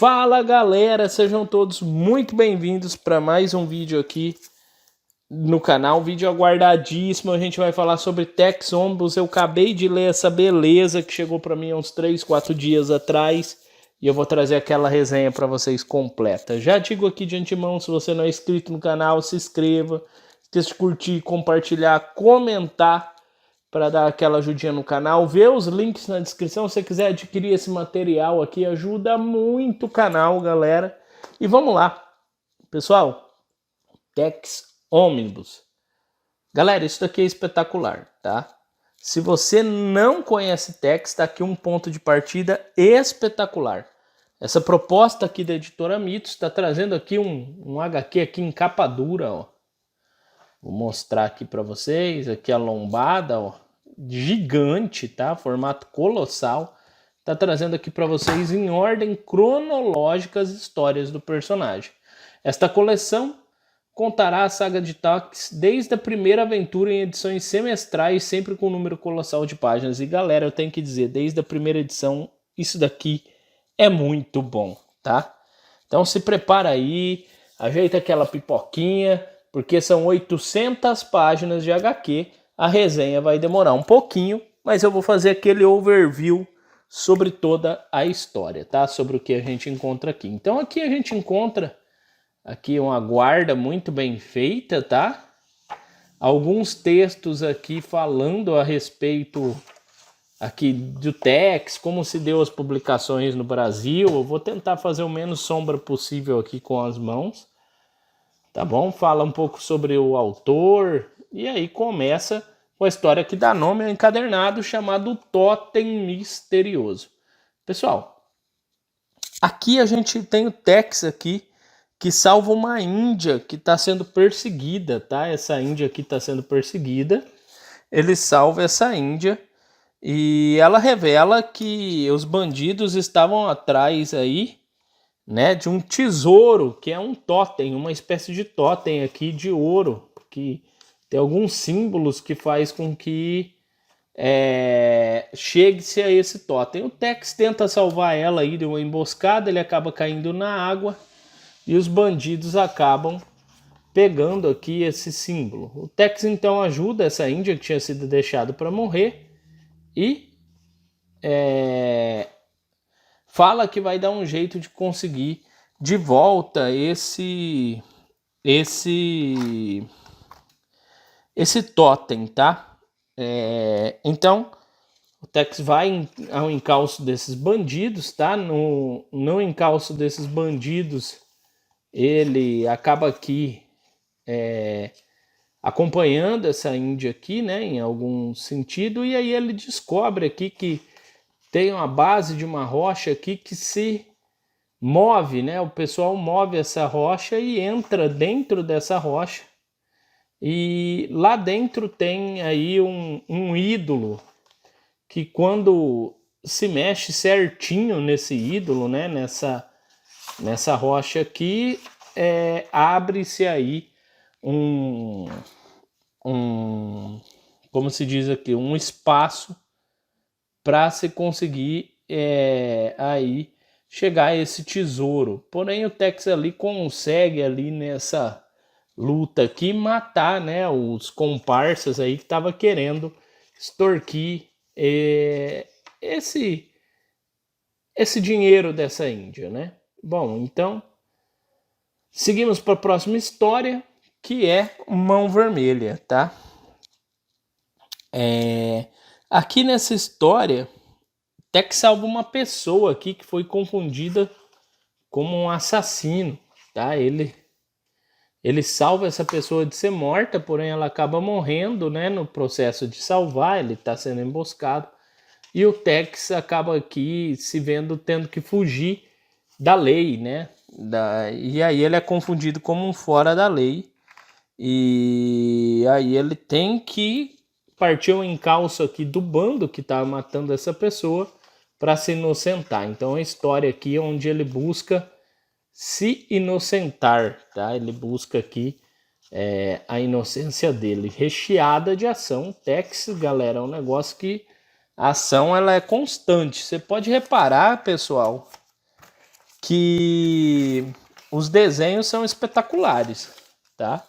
Fala galera, sejam todos muito bem-vindos para mais um vídeo aqui no canal, vídeo aguardadíssimo. A gente vai falar sobre Tex Omnibus. Eu acabei de ler essa beleza que chegou para mim há uns 3, 4 dias atrás e eu vou trazer aquela resenha para vocês completa. Já digo aqui de antemão, se você não é inscrito no canal, se inscreva, esqueça de curtir, compartilhar, comentar para dar aquela ajudinha no canal, ver os links na descrição. Se você quiser adquirir esse material aqui, ajuda muito o canal, galera. E vamos lá, pessoal. Tex Omnibus. Galera, isso daqui é espetacular, tá? Se você não conhece Tex, tá aqui um ponto de partida espetacular. Essa proposta aqui da editora Mitos está trazendo aqui um HQ aqui em capa dura, ó. Vou mostrar aqui para vocês, aqui a lombada, ó, gigante, tá? Formato colossal. Tá trazendo aqui para vocês em ordem cronológica as histórias do personagem. Esta coleção contará a saga de Tex desde a primeira aventura em edições semestrais, sempre com um número colossal de páginas. E galera, eu tenho que dizer, desde a primeira edição, isso daqui é muito bom, tá? Então se prepara aí, ajeita aquela pipoquinha, porque são 800 páginas de HQ, a resenha vai demorar um pouquinho, mas eu vou fazer aquele overview sobre toda a história, tá? Sobre o que a gente encontra aqui. Então aqui a gente encontra aqui uma guarda muito bem feita, tá? Alguns textos aqui falando a respeito aqui do Tex, como se deu as publicações no Brasil. Eu vou tentar fazer o menos sombra possível aqui com as mãos. Tá bom? Fala um pouco sobre o autor e aí começa com a história que dá nome ao encadernado chamado Totem Misterioso. Pessoal, aqui a gente tem o Tex aqui que salva uma índia que está sendo perseguida, tá? Essa índia aqui está sendo perseguida. Ele salva essa índia e ela revela que os bandidos estavam atrás aí, né, de um tesouro, que é um totem, uma espécie de totem aqui de ouro, que tem alguns símbolos que faz com que chegue-se a esse totem. O Tex tenta salvar ela aí de uma emboscada, ele acaba caindo na água e os bandidos acabam pegando aqui esse símbolo. O Tex então ajuda essa índia que tinha sido deixada para morrer e fala que vai dar um jeito de conseguir de volta esse totem, tá? Então, o Tex vai ao encalço desses bandidos, tá? No encalço desses bandidos, ele acaba aqui acompanhando essa índia aqui, né? Em algum sentido, e aí ele descobre aqui que tem uma base de uma rocha aqui que se move, né? O pessoal move essa rocha e entra dentro dessa rocha. E lá dentro tem aí um ídolo que quando se mexe certinho nesse ídolo, né? Nessa rocha aqui, abre-se aí como se diz aqui, um espaço para se conseguir aí chegar a esse tesouro. Porém o Tex ali consegue ali nessa luta aqui matar, né, os comparsas aí que tava querendo extorquir esse dinheiro dessa índia, né? Bom, então seguimos para a próxima história, que é Mão Vermelha, tá? Aqui nessa história, Tex salva uma pessoa aqui que foi confundida como um assassino, tá? Ele salva essa pessoa de ser morta, porém ela acaba morrendo, né? No processo de salvar, ele está sendo emboscado. E o Tex acaba aqui se vendo tendo que fugir da lei, né? E aí ele é confundido como um fora da lei. E aí ele tem que partir o encalço aqui do bando que tá matando essa pessoa para se inocentar. Então a história aqui é onde ele busca se inocentar, tá? Ele busca aqui a inocência dele, recheada de ação. Tex, galera, é um negócio que a ação ela é constante. Você pode reparar, pessoal, que os desenhos são espetaculares, tá?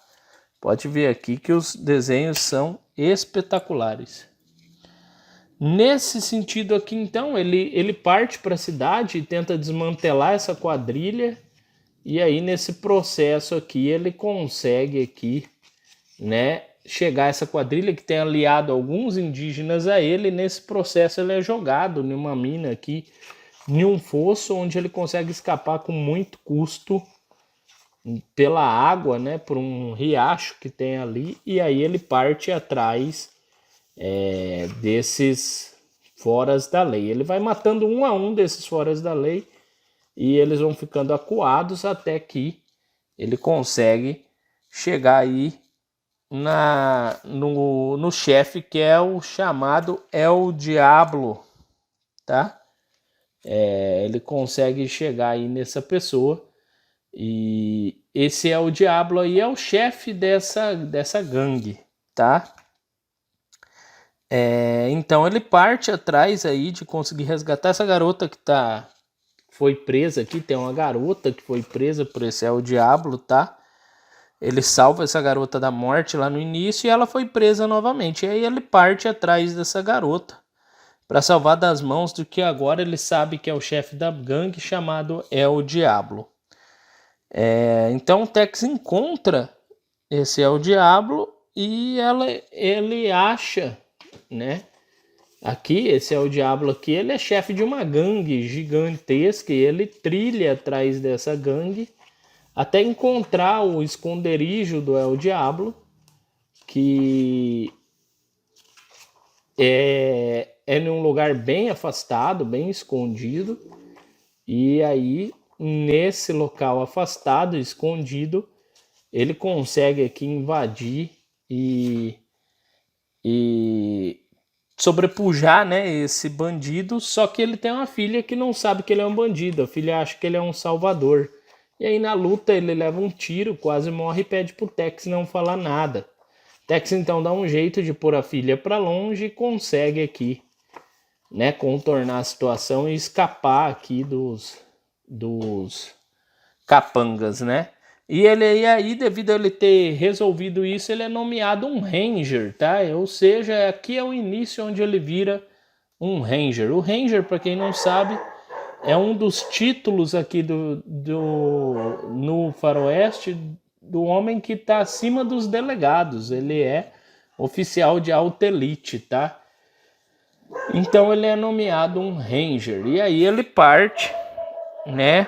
Pode ver aqui que os desenhos são espetaculares. Nesse sentido aqui, então, ele parte para a cidade e tenta desmantelar essa quadrilha. E aí, nesse processo aqui, ele consegue aqui, né, chegar a essa quadrilha que tem aliado alguns indígenas a ele. Nesse processo, ele é jogado numa mina aqui, em um fosso, onde ele consegue escapar com muito custo pela água, né, por um riacho que tem ali. E aí ele parte atrás desses foras da lei. Ele vai matando um a um desses foras da lei e eles vão ficando acuados até que ele consegue chegar aí no chefe, que é o chamado El Diablo, tá? Ele consegue chegar aí nessa pessoa e esse El Diablo aí é o chefe dessa gangue, tá? Então ele parte atrás aí de conseguir resgatar essa garota que foi presa aqui. Tem uma garota que foi presa por esse El Diablo, tá? Ele salva essa garota da morte lá no início e ela foi presa novamente. E aí ele parte atrás dessa garota para salvar das mãos do que agora ele sabe que é o chefe da gangue, chamado El Diablo. Então o Tex encontra esse El Diablo e ele acha, né? Aqui, esse El Diablo aqui, ele é chefe de uma gangue gigantesca e ele trilha atrás dessa gangue até encontrar o esconderijo do El Diablo, que é num lugar bem afastado, bem escondido. E aí, nesse local afastado, escondido, ele consegue aqui invadir e sobrepujar, né, esse bandido. Só que ele tem uma filha que não sabe que ele é um bandido. A filha acha que ele é um salvador. E aí na luta ele leva um tiro, quase morre e pede pro Tex não falar nada. Tex então dá um jeito de pôr a filha para longe e consegue aqui, né, contornar a situação e escapar aqui dos capangas, né? E aí, devido a ele ter resolvido isso, ele é nomeado um Ranger, tá? Ou seja, aqui é o início onde ele vira um Ranger. O Ranger, para quem não sabe, é um dos títulos aqui no Faroeste do homem que está acima dos delegados. Ele é oficial de alta elite, tá? Então ele é nomeado um Ranger. E aí ele parte, né,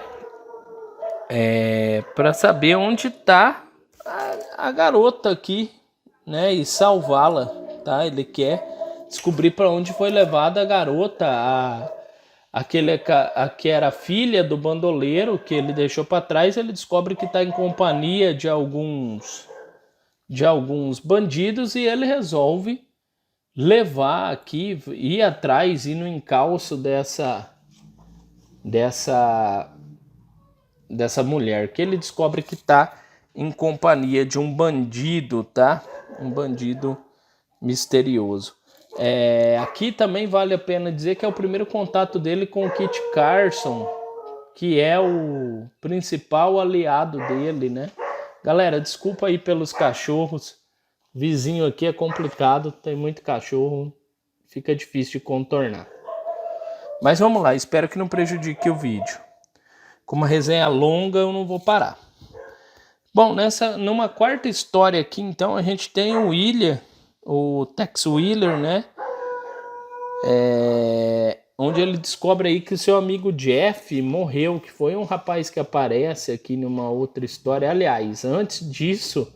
para saber onde está a garota aqui, né, e salvá-la, tá? Ele quer descobrir para onde foi levada a garota, a que era filha do bandoleiro que ele deixou para trás. Ele descobre que está em companhia de alguns bandidos e ele resolve levar aqui, ir atrás, ir no encalço dessa mulher, que ele descobre que está em companhia de um bandido, tá? Um bandido misterioso. Aqui também vale a pena dizer que é o primeiro contato dele com o Kit Carson, que é o principal aliado dele, né? Galera, desculpa aí pelos cachorros. Vizinho aqui é complicado, tem muito cachorro, fica difícil de contornar. Mas vamos lá, espero que não prejudique o vídeo. Com uma resenha longa, eu não vou parar. Bom, numa quarta história aqui, então, a gente tem o Wheeler, o Tex Wheeler, né? Onde ele descobre aí que o seu amigo Jeff morreu, que foi um rapaz que aparece aqui numa outra história. Aliás, antes disso,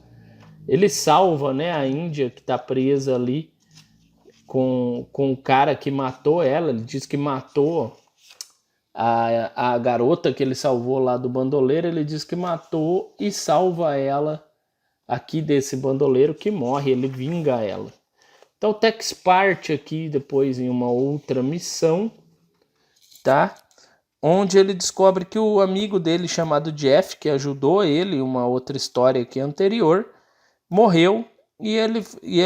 ele salva, né, a Índia que tá presa ali com o cara que matou ela. Ele diz que matou a garota que ele salvou lá do bandoleiro. Ele diz que matou e salva ela aqui desse bandoleiro que morre. Ele vinga ela. Então o Tex parte aqui depois em uma outra missão, tá? Onde ele descobre que o amigo dele chamado Jeff, que ajudou ele, uma outra história aqui anterior, morreu e ele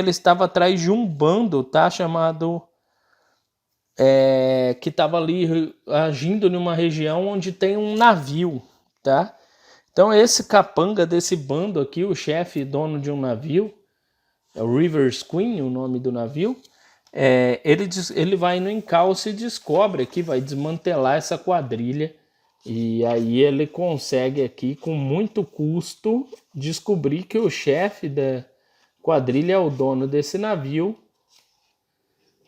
estava atrás de um bando, tá? Chamado que estava ali agindo numa região onde tem um navio, tá? Então esse capanga desse bando aqui, o chefe dono de um navio, é o Rivers Queen, o nome do navio, ele vai no encalço e descobre aqui, vai desmantelar essa quadrilha, e aí ele consegue aqui, com muito custo, descobrir que o chefe da quadrilha é o dono desse navio.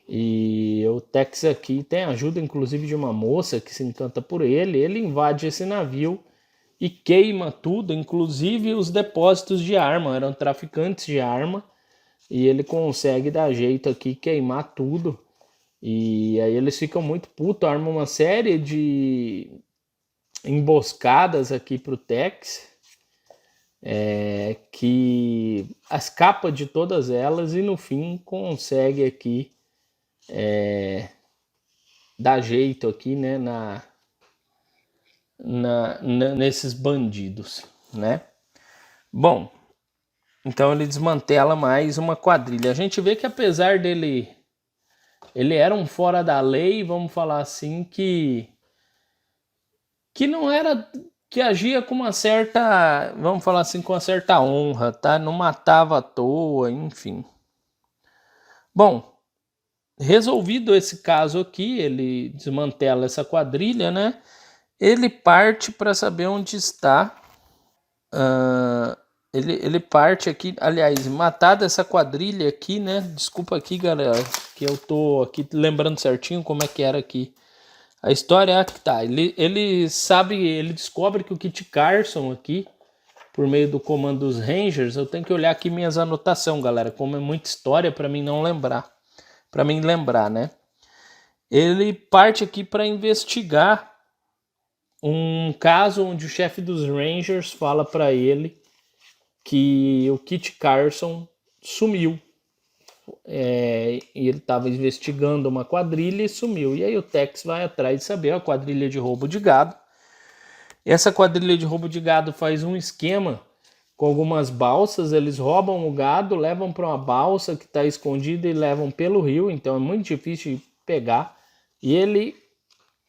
E o Tex aqui tem ajuda inclusive de uma moça que se encanta por ele. Ele invade esse navio e queima tudo, inclusive os depósitos de arma. Eram traficantes de arma e ele consegue dar jeito aqui, queimar tudo. E aí eles ficam muito putos, armam uma série de emboscadas aqui pro Tex, que escapa de todas elas e no fim consegue aqui dar jeito aqui, né, nesses bandidos, né? Bom, então ele desmantela mais uma quadrilha. A gente vê que apesar dele, ele era um fora da lei, vamos falar assim, que não era, que agia com uma certa, vamos falar assim, com uma certa honra, tá? Não matava à toa, enfim. Bom, resolvido esse caso aqui, ele desmantela essa quadrilha, né? Ele parte para saber onde está. Ele parte aqui, aliás, matada essa quadrilha aqui, né? Desculpa aqui, galera, que eu tô aqui lembrando certinho como é que era aqui. A história é que tá. Ele sabe, ele descobre que o Kit Carson aqui, por meio do comando dos Rangers, eu tenho que olhar aqui minhas anotações, galera, como é muita história para mim não lembrar. Para mim lembrar, né? Ele parte aqui para investigar um caso onde o chefe dos Rangers fala para ele que o Kit Carson sumiu. E ele estava investigando uma quadrilha e sumiu. E aí o Tex vai atrás de saber a quadrilha de roubo de gado. Essa quadrilha de roubo de gado faz um esquema com algumas balsas. Eles roubam o gado, levam para uma balsa que está escondida e levam pelo rio. Então é muito difícil de pegar. E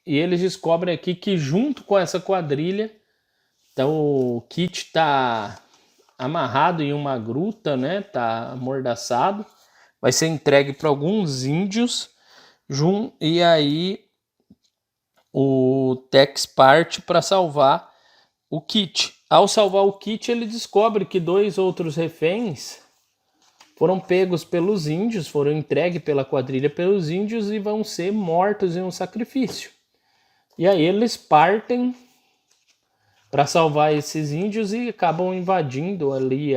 eles descobrem aqui que junto com essa quadrilha, então o Kit está amarrado em uma gruta, né? Tá amordaçado. Vai ser entregue para alguns índios. E aí o Tex parte para salvar o Kit. Ao salvar o Kit, ele descobre que 2 outros reféns foram pegos pelos índios, foram entregues pela quadrilha pelos índios e vão ser mortos em um sacrifício. E aí eles partem para salvar esses índios e acabam invadindo ali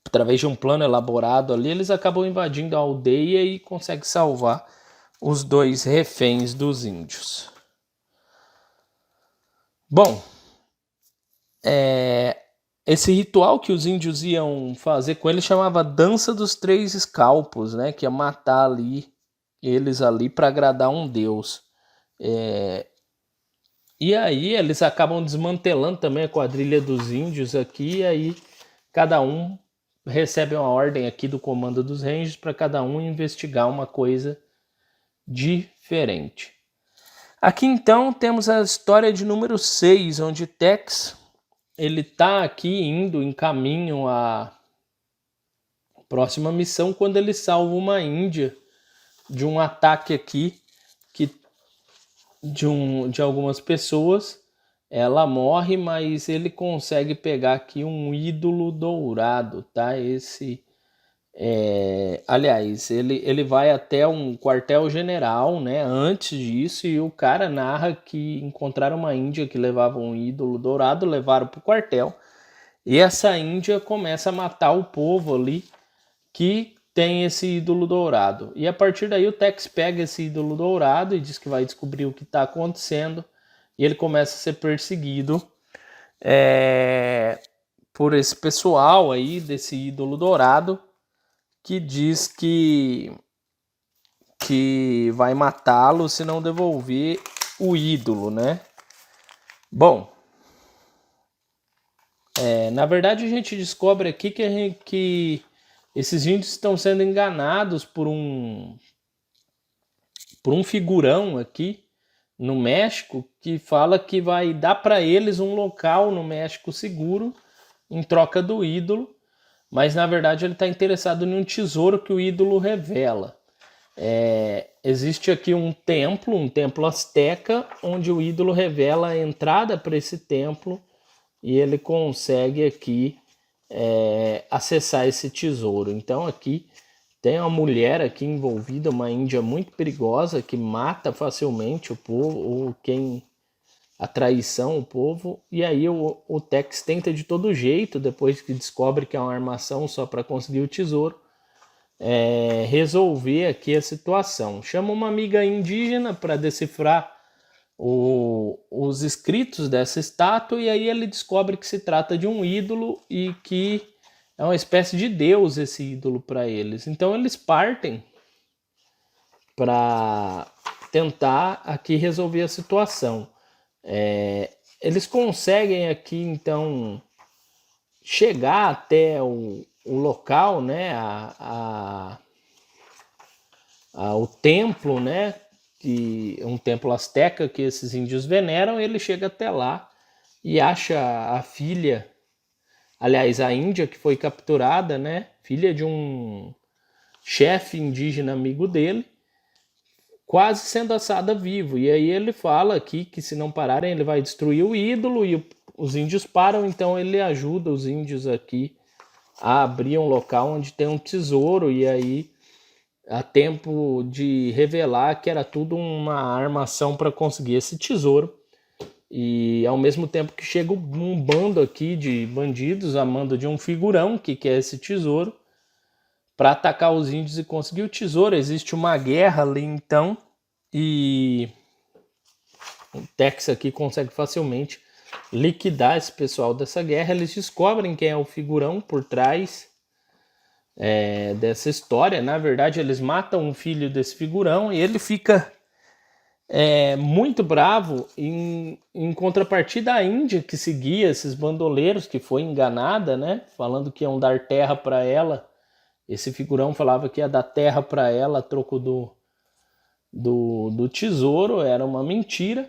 através de um plano elaborado ali, eles acabam invadindo a aldeia e conseguem salvar os 2 reféns dos índios. Bom, esse ritual que os índios iam fazer com ele chamava Dança dos 3 Escalpos, né? Que ia matar eles ali para agradar um deus. E aí eles acabam desmantelando também a quadrilha dos índios aqui, e aí cada um recebe uma ordem aqui do comando dos Rangers para cada um investigar uma coisa diferente. Aqui então temos a história de número 6, onde Tex ele tá aqui indo em caminho à próxima missão quando ele salva uma índia de um ataque aqui de algumas pessoas. Ela morre, mas ele consegue pegar aqui um ídolo dourado, tá? Aliás, ele vai até um quartel-general, né? Antes disso, e o cara narra que encontraram uma índia que levava um ídolo dourado, levaram para o quartel. E essa índia começa a matar o povo ali que tem esse ídolo dourado. E a partir daí o Tex pega esse ídolo dourado e diz que vai descobrir o que está acontecendo. E ele começa a ser perseguido por esse pessoal aí desse ídolo dourado, que diz que vai matá-lo se não devolver o ídolo, né? Bom, na verdade a gente descobre aqui que Esses índios estão sendo enganados por um figurão aqui no México que fala que vai dar para eles um local no México seguro em troca do ídolo, mas na verdade ele está interessado em um tesouro que o ídolo revela. Existe aqui um templo asteca, onde o ídolo revela a entrada para esse templo e ele consegue aqui acessar esse tesouro. Então aqui tem uma mulher aqui envolvida, uma índia muito perigosa que mata facilmente o povo, ou a traição, o povo. E aí o Tex tenta de todo jeito, depois que descobre que é uma armação só para conseguir o tesouro, resolver aqui a situação. Chama uma amiga indígena para decifrar os escritos dessa estátua, e aí ele descobre que se trata de um ídolo e que é uma espécie de deus esse ídolo para eles. Então eles partem para tentar aqui resolver a situação. Eles conseguem aqui então chegar até o local, né, o templo, né, que um templo asteca que esses índios veneram. Ele chega até lá e acha a filha, aliás, a índia que foi capturada, né, filha de um chefe indígena amigo dele, quase sendo assada vivo. E aí ele fala aqui que se não pararem ele vai destruir o ídolo, e os índios param. Então ele ajuda os índios aqui a abrir um local onde tem um tesouro, e aí há tempo de revelar que era tudo uma armação para conseguir esse tesouro. E ao mesmo tempo que chega um bando aqui de bandidos a mando de um figurão que quer esse tesouro para atacar os índios e conseguir o tesouro. Existe uma guerra ali então, e o Tex aqui consegue facilmente liquidar esse pessoal dessa guerra. Eles descobrem quem é o figurão por trás dessa história. Na verdade, eles matam um filho desse figurão e ele fica muito bravo. Em contrapartida, a Índia, que seguia esses bandoleiros, que foi enganada, né, falando que iam dar terra para ela. Esse figurão falava que ia dar terra para ela a troco do tesouro. Era uma mentira.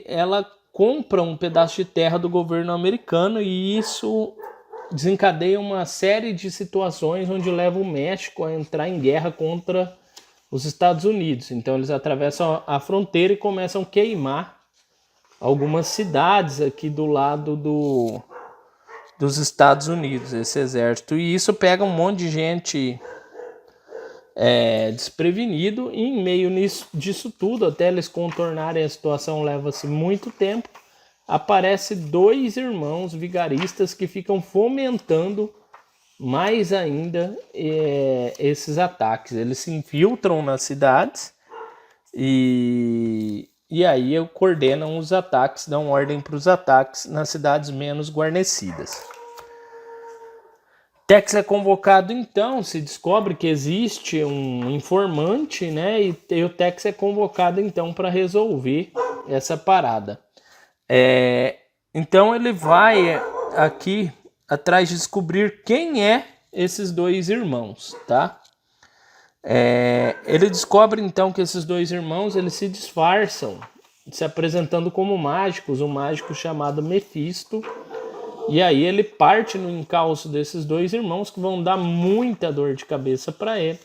Ela compra um pedaço de terra do governo americano, e isso desencadeia uma série de situações onde leva o México a entrar em guerra contra os Estados Unidos. Então eles atravessam a fronteira e começam a queimar algumas cidades aqui do lado dos Estados Unidos, esse exército. E isso pega um monte de gente desprevenido, e em meio disso tudo, até eles contornarem a situação, leva-se muito tempo. Aparece dois irmãos vigaristas que ficam fomentando mais ainda esses ataques. Eles se infiltram nas cidades e aí coordenam os ataques, dão ordem para os ataques nas cidades menos guarnecidas. Tex é convocado então, se descobre que existe um informante, né, e o Tex é convocado então para resolver essa parada. Então ele vai aqui atrás de descobrir quem é esses dois irmãos, tá? Ele descobre então que esses dois irmãos, eles se disfarçam, se apresentando como mágicos, um mágico chamado Mefisto. E aí ele parte no encalço desses dois irmãos, que vão dar muita dor de cabeça para ele.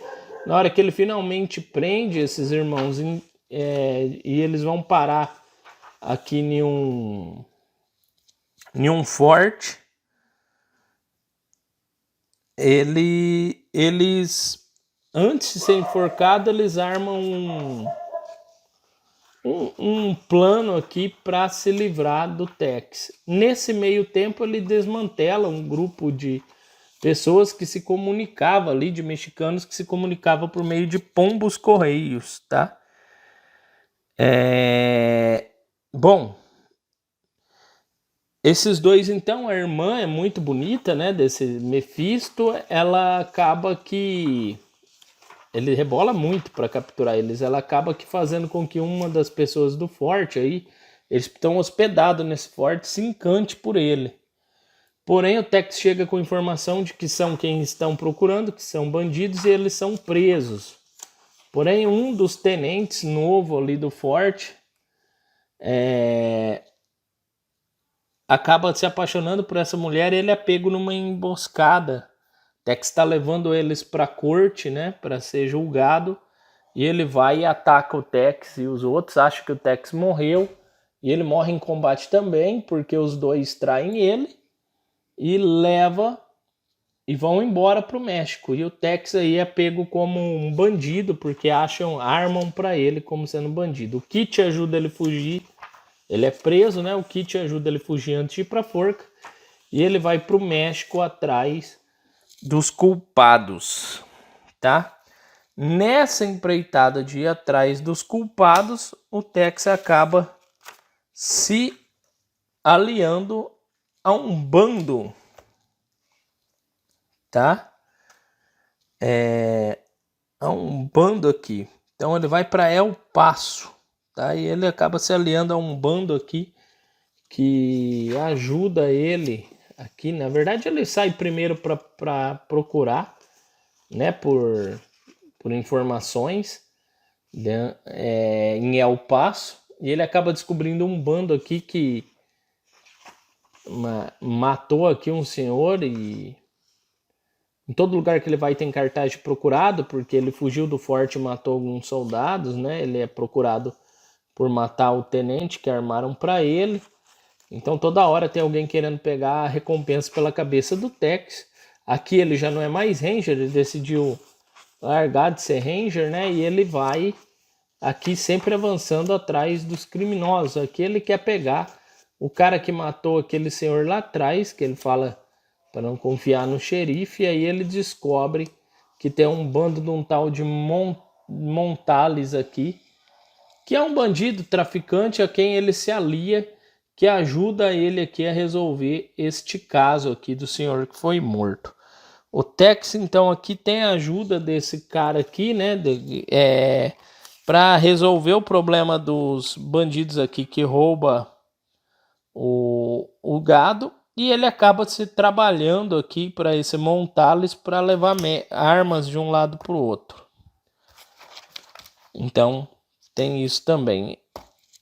Na hora que ele finalmente prende esses irmãos e eles vão parar aqui em um forte, eles, antes de ser enforcados, eles armam um plano aqui para se livrar do Tex. Nesse meio tempo, ele desmantela um grupo de pessoas que se comunicava ali, de mexicanos que se comunicava por meio de pombos correios, tá? Bom, esses dois então, a irmã é muito bonita, né, desse Mefisto. Ela acaba que ele rebola muito para capturar eles. Ela acaba que fazendo com que uma das pessoas do forte aí, eles estão hospedados nesse forte, se encante por ele. Porém, o Tex chega com informação de que são quem estão procurando, que são bandidos, e eles são presos. Porém, um dos tenentes novo ali do forte acaba se apaixonando por essa mulher e ele é pego numa emboscada. Tex está levando eles para a corte, né, para ser julgado, e ele vai e ataca o Tex e os outros acham que o Tex morreu, e ele morre em combate também, porque os dois traem ele e leva e vão embora para o México. E o Tex aí é pego como um bandido, porque armam para ele como sendo bandido. O Kit ajuda ele a fugir, ele é preso, né? O Kit ajuda ele a fugir antes de ir para a forca, e ele vai para o México atrás dos culpados, tá? Nessa empreitada de ir atrás dos culpados, o Tex acaba se aliando a um bando, tá? A um bando aqui. Então ele vai para El Paso, tá? E ele acaba se aliando a um bando aqui que ajuda ele aqui. Na verdade, ele sai primeiro para procurar, né, por informações, né, em El Paso, e ele acaba descobrindo um bando aqui que matou aqui um senhor, e em todo lugar que ele vai tem cartaz de procurado, porque ele fugiu do forte e matou alguns soldados, né? Ele é procurado por matar o tenente que armaram para ele. Então toda hora tem alguém querendo pegar a recompensa pela cabeça do Tex. Aqui ele já não é mais Ranger, ele decidiu largar de ser Ranger, né? E ele vai aqui sempre avançando atrás dos criminosos. Aqui ele quer pegar o cara que matou aquele senhor lá atrás, que ele fala para não confiar no xerife, e aí ele descobre que tem um bando de um tal de Montales aqui, que é um bandido traficante a quem ele se alia, que ajuda ele aqui a resolver este caso aqui do senhor que foi morto. O Tex, então, aqui tem a ajuda desse cara aqui, né, para resolver o problema dos bandidos aqui que rouba o gado, e ele acaba se trabalhando aqui para esse Montales para levar armas de um lado para o outro. Então, tem isso também.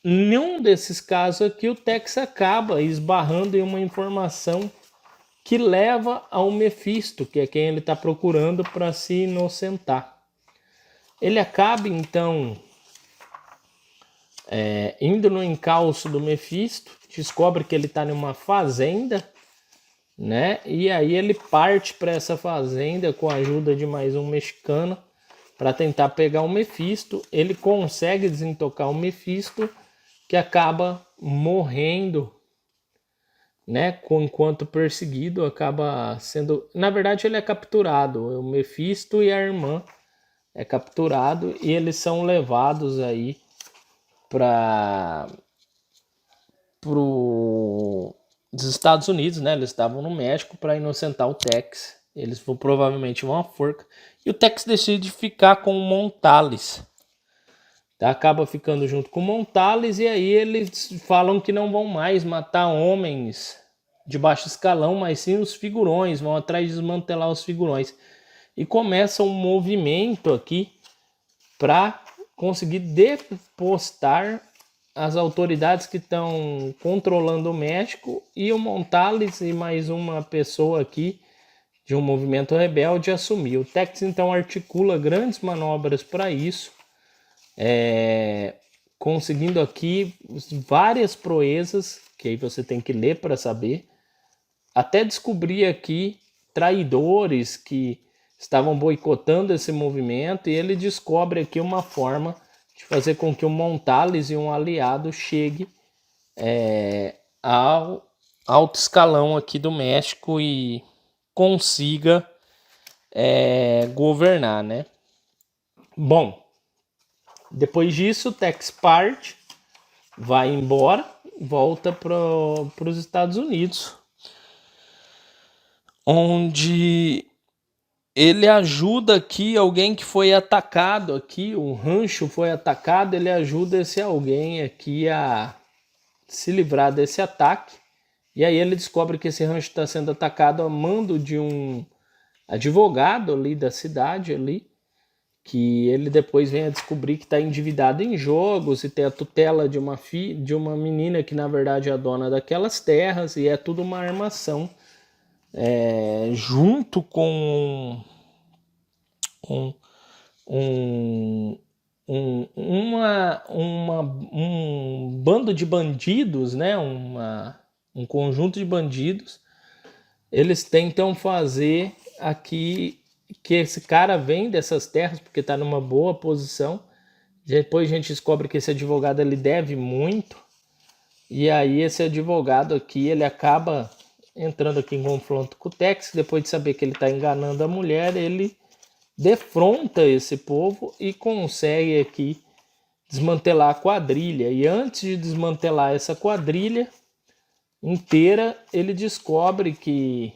Nenhum desses casos aqui o Tex acaba esbarrando em uma informação que leva ao Mephisto, que é quem ele está procurando para se inocentar. Ele acaba, então, indo no encalço do Mephisto, descobre que ele está numa fazenda, né? E aí ele parte para essa fazenda com a ajuda de mais um mexicano para tentar pegar o Mephisto. Ele consegue desentocar o Mephisto, que acaba morrendo, né? Enquanto perseguido, acaba sendo... Na verdade, ele é capturado. O Mephisto e a irmã é capturado e eles são levados aí para os Estados Unidos, né? Eles estavam no México para inocentar o Tex. Eles provavelmente vão à forca. E o Tex decide ficar com o Montales. Tá? Acaba ficando junto com o Montales, e aí eles falam que não vão mais matar homens de baixo escalão, mas sim os figurões, vão atrás de desmantelar os figurões. E começa um movimento aqui para conseguir depostar as autoridades que estão controlando o México, e o Montales e mais uma pessoa aqui de um movimento rebelde assumir. O Tex então articula grandes manobras para isso, conseguindo aqui várias proezas, que aí você tem que ler para saber, até descobrir aqui traidores que estavam boicotando esse movimento, e ele descobre aqui uma forma de fazer com que o Montales e um aliado chegue ao alto escalão aqui do México e consiga governar, né? Bom, depois disso, o Tex parte, vai embora, volta para os Estados Unidos, onde ele ajuda aqui alguém que foi atacado aqui, o rancho foi atacado, ele ajuda esse alguém aqui a se livrar desse ataque, E aí ele descobre que esse rancho está sendo atacado a mando de um advogado ali da cidade ali, que ele depois vem a descobrir que está endividado em jogos e tem a tutela de uma menina que na verdade é a dona daquelas terras, e é tudo uma armação, junto com um, um, um bando de bandidos, né? Um conjunto de bandidos. Eles tentam fazer aqui que esse cara vem dessas terras porque está numa boa posição. Depois a gente descobre que esse advogado ele deve muito, e aí esse advogado aqui ele acaba entrando aqui em confronto com o Tex. Depois de saber que ele está enganando a mulher, ele defronta esse povo e consegue aqui desmantelar a quadrilha. E antes de desmantelar essa quadrilha inteira, ele descobre que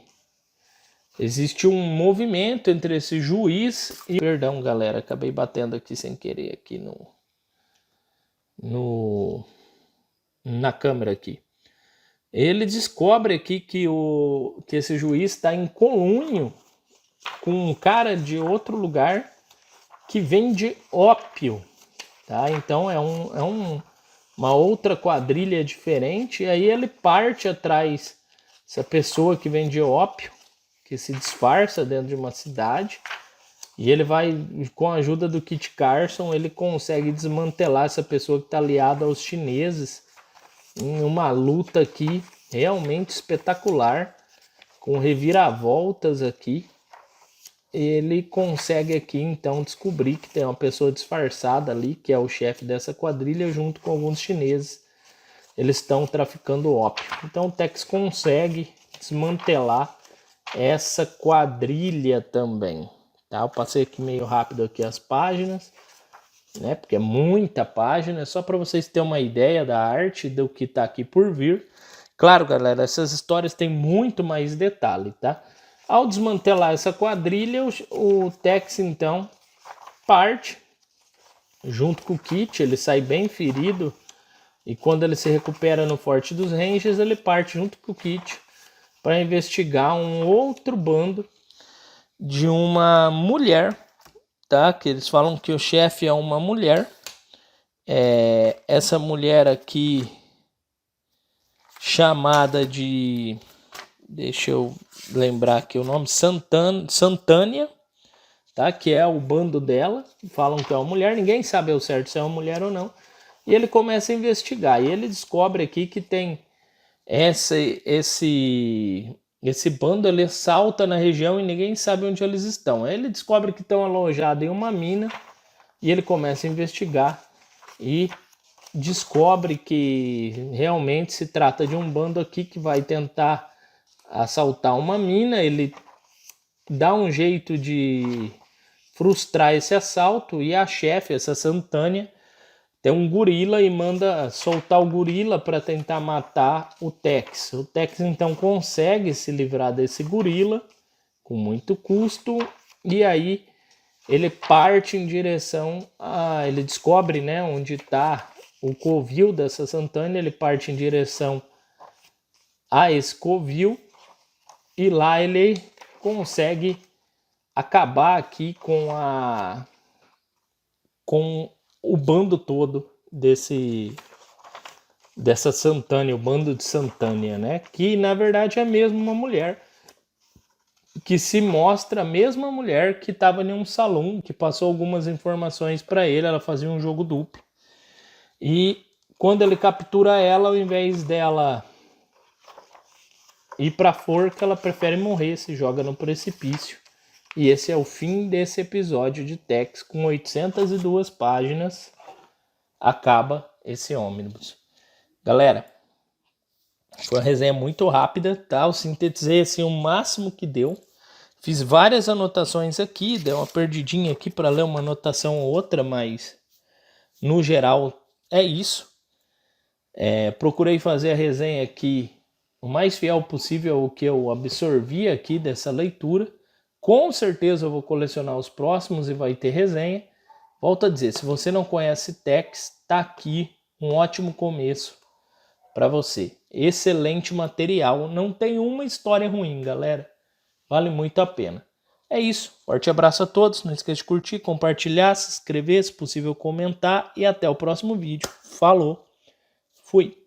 existe um movimento entre esse juiz e... Perdão, galera, acabei batendo aqui sem querer aqui na câmera aqui. Ele descobre aqui que esse juiz está em colúnio com um cara de outro lugar que vende ópio, tá? Então é uma outra quadrilha diferente. E aí ele parte atrás dessa pessoa que vende ópio, que se disfarça dentro de uma cidade, e ele vai, com a ajuda do Kit Carson, ele consegue desmantelar essa pessoa que está aliada aos chineses em uma luta aqui realmente espetacular, com reviravoltas aqui. Ele consegue aqui então descobrir que tem uma pessoa disfarçada ali, que é o chefe dessa quadrilha, junto com alguns chineses. Eles estão traficando ópio. Então o Tex consegue desmantelar essa quadrilha também, tá? Eu passei aqui meio rápido aqui as páginas, né? Porque é muita página, é só para vocês terem uma ideia da arte do que tá aqui por vir. Claro, galera, essas histórias têm muito mais detalhe, tá? Ao desmantelar essa quadrilha, o Tex então parte junto com o Kit. Ele sai bem ferido, e quando ele se recupera no Forte dos Rangers, ele parte junto com o Kit para investigar um outro bando de uma mulher, tá? Que eles falam que o chefe é uma mulher. Essa mulher aqui, chamada de... Deixa eu lembrar aqui o nome, Santânia, tá? Que é o bando dela. Falam que é uma mulher, ninguém sabe ao certo se é uma mulher ou não. E ele começa a investigar, e ele descobre aqui que tem esse bando, ele salta na região e ninguém sabe onde eles estão. Aí ele descobre que estão alojados em uma mina, e ele começa a investigar e descobre que realmente se trata de um bando aqui que vai tentar assaltar uma mina. Ele dá um jeito de frustrar esse assalto, e a chefe, essa Santânia, tem um gorila e manda soltar o gorila para tentar matar o Tex. O Tex então consegue se livrar desse gorila com muito custo, e aí ele parte em direção a... Ele descobre, né, onde está o covil dessa Santânia. Ele parte em direção a esse covil, e lá ele consegue acabar aqui com o bando todo dessa Santânia, o bando de Santânia, né? Que na verdade é mesmo uma mulher, que se mostra a mesma mulher que estava em um salão, que passou algumas informações para ele. Ela fazia um jogo duplo, e quando ele captura ela, ao invés dela ir para forca, ela prefere morrer, se joga no precipício. E esse é o fim desse episódio de Tex, com 802 páginas. Acaba esse ônibus. Galera, foi uma resenha muito rápida, tá? Eu sintetizei assim o máximo que deu. Fiz várias anotações aqui, dei uma perdidinha aqui para ler uma anotação ou outra, mas no geral é isso. Procurei fazer a resenha aqui o mais fiel possível ao que eu absorvi aqui dessa leitura. Com certeza eu vou colecionar os próximos e vai ter resenha. Volto a dizer, se você não conhece Tex, tá aqui um ótimo começo para você. excelente material. Não tem uma história ruim, galera. Vale muito a pena. É isso. Forte abraço a todos. Não esqueça de curtir, compartilhar, se inscrever, se possível comentar. E até o próximo vídeo. Falou. Fui.